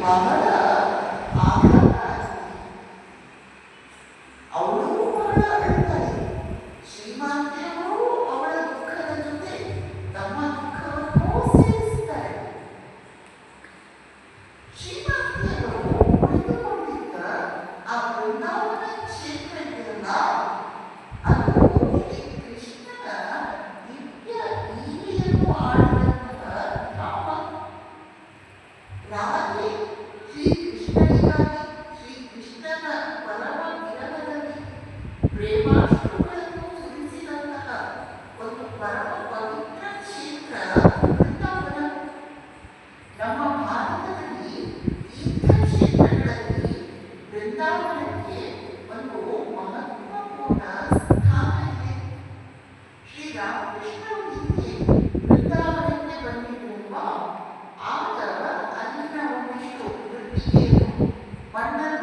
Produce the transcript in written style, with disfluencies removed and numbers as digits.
ಬಹಳ ಆಘಾತ ಆಗಿದೆ. ಅವಳು ಬಹಳ ಅಳ್ತಾಳೆ. ಶ್ರೀಮಾತೆಯವರು ಅವಳ ದುಃಖದ ಜೊತೆ ತಮ್ಮ ದುಃಖವನ್ನು ಸೇರಿಸ್ತಾರೆ. ಶ್ರೀಮಾತೆಯವರು ಉಳಿದುಕೊಂಡಿದ್ದ ಆ ಬೃಂದಾವನ ಕ್ಷೇತ್ರ ಇದೆಯಲ್ಲ, ಅದು ಶ್ರೀ ಕೃಷ್ಣನ ದಿವ್ಯ ಲೀಲೆಯನ್ನು ಆಡಿದಂತಹ ಧಾಮ. ರಾಧೆ ಶ್ರೀಕೃಷ್ಣನಿಗಾಗಿ ಶ್ರೀಕೃಷ್ಣನ ಪರಮ ವಿರಹದಲ್ಲಿ ಪ್ರೇಮಾಶ್ರುಗಳನ್ನು ಸುರಿಸಿದಂತಹ ಒಂದು ಪರಮ ಪವಿತ್ರ ಕ್ಷೇತ್ರ ವೃಂದಾವನ. ನಮ್ಮ ಭಾರತದಲ್ಲಿ ತೀರ್ಥಕ್ಷೇತ್ರಗಳಲ್ಲಿ ವೃಂದಾವನಕ್ಕೆ ಒಂದು ಮಹತ್ವಪೂರ್ಣ ಸ್ಥಾನ ಇದೆ. ಶ್ರೀರಾಮಕೃಷ್ಣರು ಹಿಂದೆ ವೃಂದಾವನಕ್ಕೆ ಬಂದಿರುವ ಆಗ ಅಲ್ಲಿನ ಒಂದಿಷ್ಟು ವೃತ್ತಿಗೆಯನ್ನು ಮಣ್ಣನ್ನು